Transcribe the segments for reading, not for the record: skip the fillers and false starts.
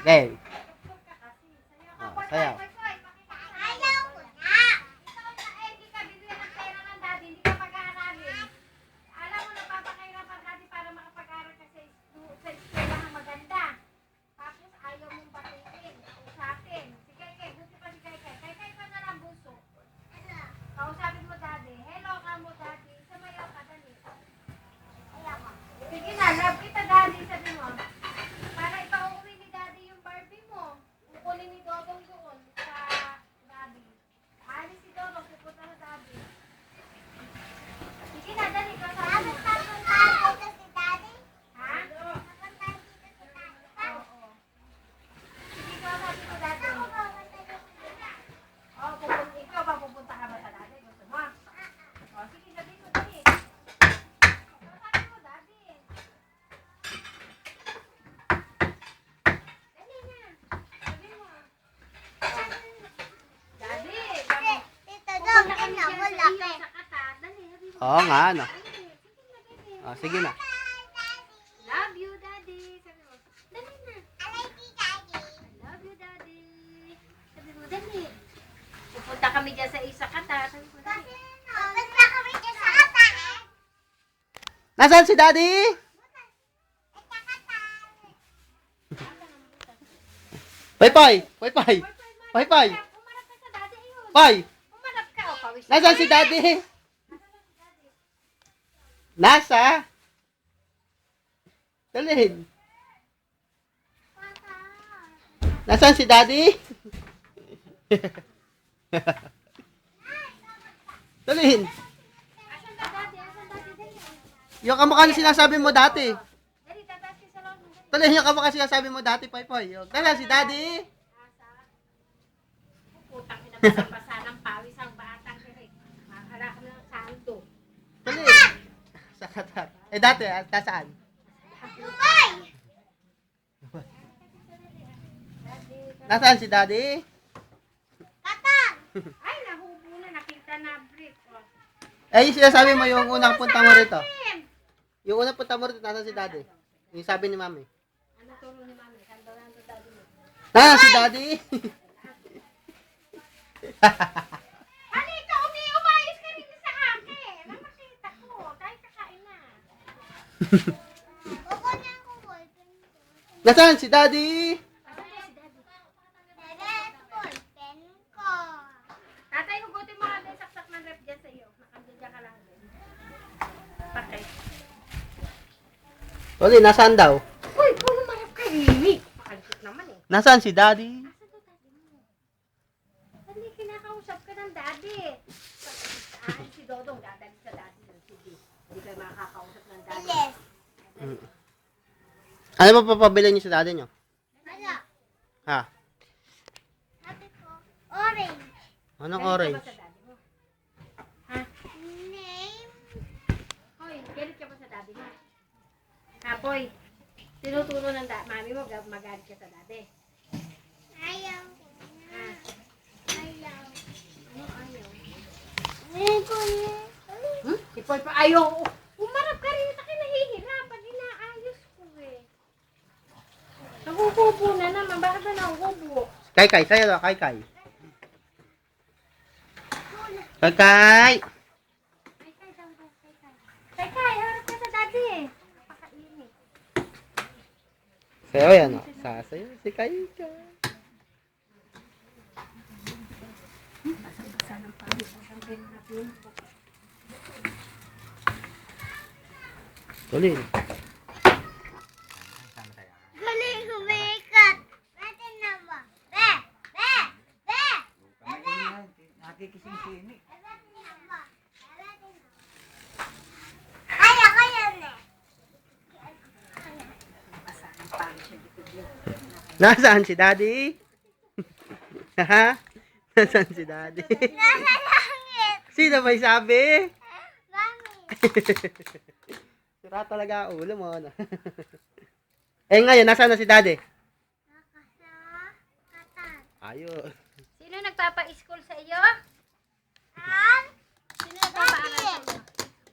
Game. Sayaw. Oo nga, ano. Oh, sige na. Love you, Daddy. Sabi mo, dali na. I love you, Daddy. I love you, Daddy. Sabi mo, dali. Pupunta kami dyan sa isa kata. Sabi mo, dali. Pupunta kami dyan sa kata. Nasaan si Daddy? Pay-pay! Pay-pay! Pay-pay! Umarap ka sa Daddy, ayun. Pay! Umarap ka, o pawis. Nasaan si Daddy? Nasa? Dalhin. Nasaan si Daddy? Dalhin. Asan ba, Daddy? Asan, Daddy? Dali. Yung kamukha na sinasabi mo dati. Dali, tataas ka sa loob. Dalhin yung kamukha sinasabi mo dati, Pay-pay. Nasaan si Daddy? Putang ina, basa-basa ng pawis ang batang kiri. Makakala ka ng santo. Dalhin. Sa katat. Eh dati, nasaan? Dubai! Nasaan si Daddy? Katang! Ay, nahubo na. Nakita na brick. Oh. Eh, yung sinasabi mo yung unang punta mo rito. Asim! Yung unang punta mo rito, nasaan si Daddy? Yung sabi ni Mami. Ano turo ni Mami? Saan daw nando Daddy mo? Nasaan si Daddy? Halika, umayos ka rin sa akin. Nakakita ko. Tayo kakain na. Uko niya ako ballpen ko. Nasaan si Daddy? Asan ba si Daddy? Daddy, ballpen ko. Tatay, hugutin mo kami saksak ng rep dyan sa iyo. Nakandyan ka lang din. Patay. Oli, nasaan daw? Uy, puno marap ka rin. Pakalikot naman eh. Nasaan si Daddy? Asan to Daddy mo? Dali, kinakausap ka ng Daddy. Si Dodong dadali sa Daddy ng CD. Hindi kayo makakausap ng Daddy. Yes. Ano ba papabili niyo sa Daddy niyo? Wala. Ha? Sabi ko, orange. Anong Galit orange? ka ba sa Daddy mo? Ha? Name? Hoy, galit ka ba sa Daddy mo? Kapoy, tinuturo ng mami mo, magalit ka sa Daddy. Ayaw. Ha? Ayaw. Ano ayaw? Hmm? Si Poy pa, ayaw. Umarap ka rin, akin nahihirapan. Inaayos ko eh. Nagugubo na naman. Bakit ba nagugubo? Kay, sa'yo daw, kay. Kay. Kay, harap ka sa Daddy eh. Napakainit. Sa'yo yan, o. Sasayo, si Kay. Basa ng pawis. Ang natin. Tulin. Galing humikat. Natin na ba? Be! Be! Be! Be! Nakikising-sini. Ay, ako yan eh. Nasaan si Daddy? Ha? Nasaan si Daddy? Nasa langit. Sino may sabi? Mami. Sira talaga ang ulo mo. No? Eh ngayon, nasaan na si Daddy? Nakasa katan. Ayun. Sino nagpapa-school sa iyo? Sino nagpapaaral sa iyo?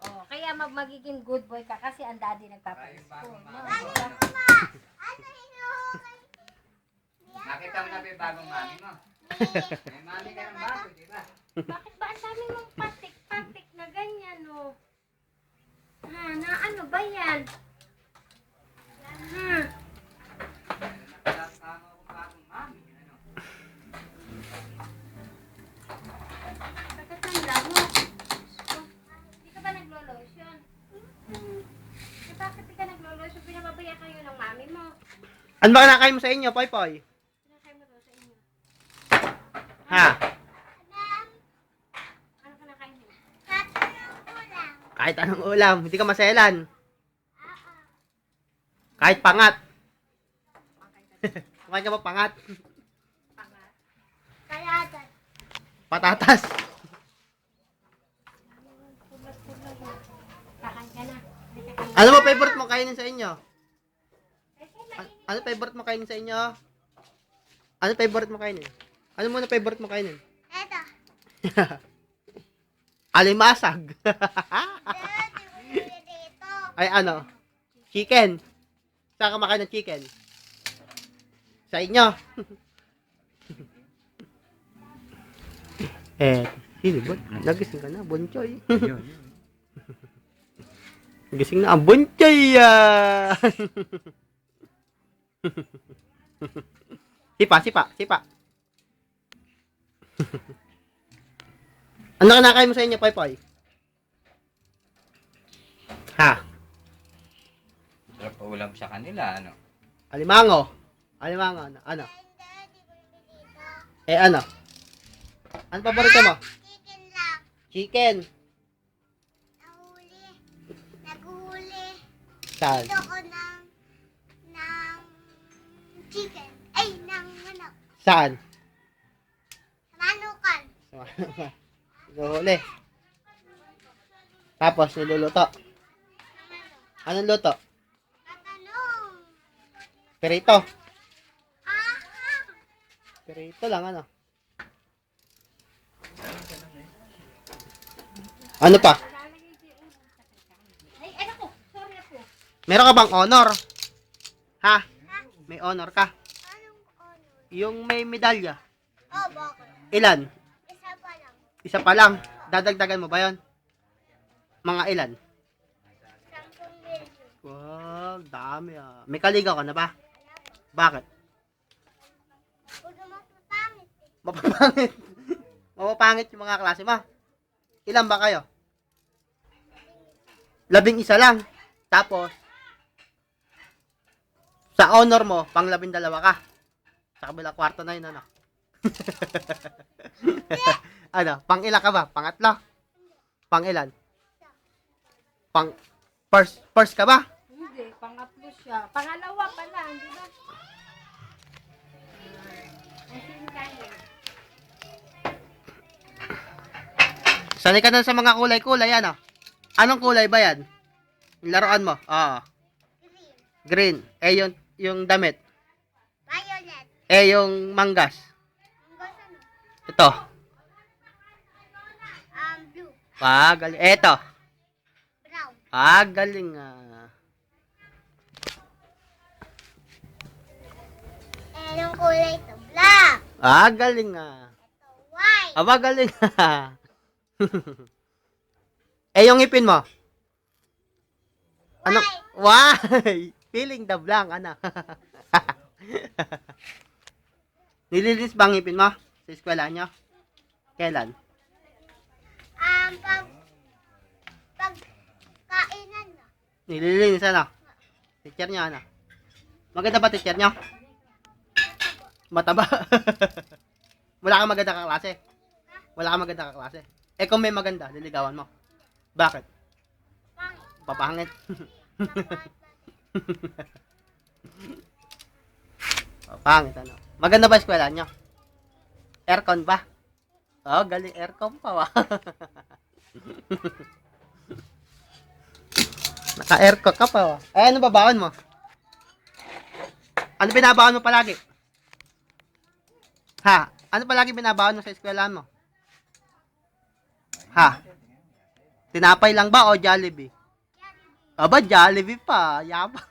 Oh, kaya magiging good boy ka kasi ang daddy nagpapa-school. No? Ano hanap yung bagong mami mo. May mami ka ng bago, di ba? Bakit ba ang dami mong patik-patik na ganyan, no? Ha, na ano ba yan? Hmm. Nakasama ko bagong mami. Ano? Pagkatanda mo. Oh, di ka ba naglo-lotion? Eh, bakit di ka naglo-lotion? Pinababaya kayo ng mami mo. Ano ba kinakain mo sa inyo, Poy Poy? Pinakain mo daw sa inyo. Ha? Ano kinakain mo? Kahit anong ulam, hindi ka maselan. Kahit pangat. Kumain ka ba pangat? Pangat. Kaladan. Patatas. Pulat-pulat mo. Kakan ka na. Hindi ka kain. Ano mo favorite mo kainin sa inyo? Eh, kailan Ano favorite mo kainin sa inyo? Ano favorite mo kainin? Ano muna favorite mo kainin? Eto. Alimasag. Ay ano? Chicken. Saan ka makain ng chicken? Sa inyo. Sino ba? Nagising ka na, Bonchoy. Gising na ang Bonchoy. Sipa. Ano kinakain mo sa inyo, Poy Poy? Ha? Sarap pa ulam sa kanila, ano? Alimango. Ano? Ano? Ano? Ano paborito mo? Chicken lang. Chicken. Naghuli. Saan? Ito ko ng chicken. Ay, ng manok. Saan? Manukan. Huli. Tapos niluluto. Anong luto? Tatanong. Perito. Ah! Perito lang ano. Ano pa? Ay, ano ko? Sorry ako. Meron ka bang honor? Ha? May honor ka? Anong honor? Yung may medalya. Oh, bakit? Ilan? Isa pa lang. Isa pa lang. Dadagdagan mo ba yon? Mga ilan? 10 million. Wow, dami ah. May kaligaw ka na ba? Bakit? Huwag naman mapangit eh. Mapapangit. Mapapangit yung mga klase mo. Ilan ba kayo? 11 lang. Tapos, sa honor mo, pang 12 ka. Sa kabila kwarto na yun, ano? Ano? Pang ilan ka ba? Pangatlo? Pang ilan? Pang first ka ba? Hindi, pangatlo siya. Pangalawa pa lang, di ba? Asin kayo. Sanay ka na sa mga kulay-kulay, ano? Anong kulay ba yan? Yung laruan mo? Green. Green. Yung damit. Violet. Yung manggas. Ang gusto mo? Ito. Blue. Galing. Eto. Brown. Galing Anong kulay ito? Black. Galing Ito, white. Galing yung ngipin mo? Ano? Why? Feeling the blank, ano? Nililinis ba ang ngipin mo? Sa eskwela nyo? Kailan? Pag kainan na. Nililinis, ano? Teacher nyo, ano? Maganda ba teacher nyo? Mataba. Wala kang maganda kaklase. Wala kang maganda kaklase. Kung may maganda, liligawan mo. Bakit? Pangit. Papangit. Papangit, ano? Maganda ba eskwela nyo? Aircon ba? Galing aircon pa, Naka-aircon ka pa, ano babaon mo? Ano binabaon mo palagi? Ha? Ano palagi binabaon mo sa eskwelahan mo? Ha? Tinapay lang ba o Jollibee? Aba, Jollibee pa. Yabang.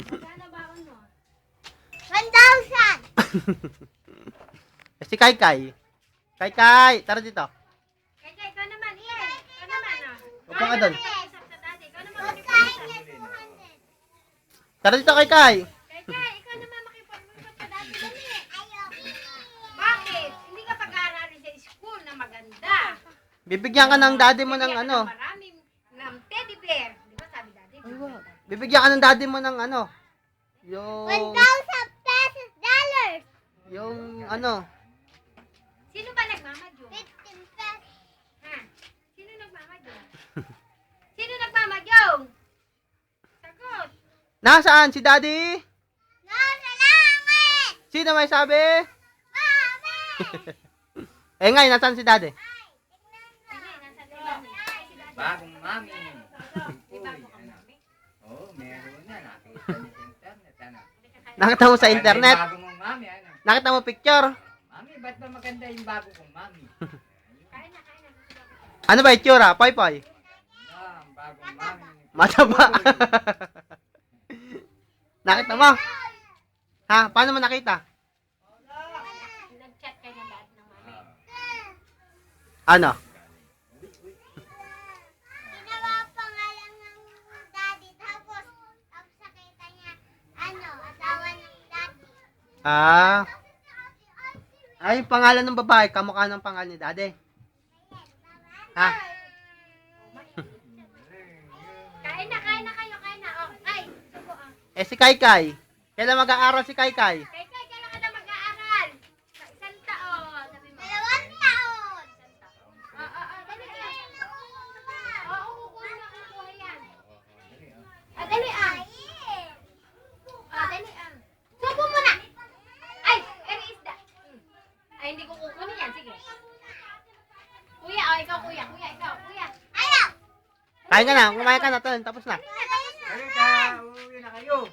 Magkano baon mo? 1,000. Si Kai Kai. Kai Kai, tara dito. Kaya ikaw naman, Ian. Ikaw naman, oh. Upo ka doon. Mag-usap sa daddy. Ikaw naman makipag-usap. Tara dito, Kai Kai. Kaya ikaw naman makipag-usap sa daddy. Dali. Bakit? Hindi ka pag-aaralin sa school na maganda. Bibigyan ka ng daddy mo ng Bigyan ka ano. ng maraming ng teddy bear. Di ba sabi daddy? Bibigyan ka ng daddy mo ng ano. Yung... 1,000 pesos dollars. Yung ano. Sino ba nagmamadyong? 15 pesos. Ha? Sino nagmamadyong? Sino nagmamadyong? Sagot. Nasaan si daddy? Nasa langit. Sino may sabi? Mami. Eh ngayon, nasaan si daddy? Ay, nasa daddy. Ay, si daddy. Bagong mami. May bago kang mami. Oo, meron na. Nakita niyo sa internet. Ano? Nakita mo sa internet? Bago mong mami. Ano? Nakita mo picture? Mami, ba't ba maganda yung bago kong mami? Kain na, kain na. Ano ba itsura? Poy poy. Ah, ang bagong mami. Mataba. Nakita mo? Ha? Paano mo nakita? Nag-chat kayo ng dad ng mami. Ano? Ginawa pangalan ng daddy. Tapos nakita niya, asawa ng daddy. Ah. Ay, yung pangalan ng babae, kamukha ng pangalan ni daddy. Ha? Kain na kayo, kain na. Oh, ay, subo ah. Eh si Kai Kai. Kailan mag-aaral si Kai Kai? Kay, kailan ka na mag-aaral? Sa isang taon. Sabi mo. 2 taon. Dali ka. Oo, kukuha yan. Dali ah. Dali ah. Subo mo na. Ay, eri isda. Ay, hindi ko kukunin yan. Sige. Kuya, ikaw kuya. Kuya, ikaw. Kuya. Ayaw. Kain ka na, kumain ka na, tapos na. Halika, uuwi na kayo.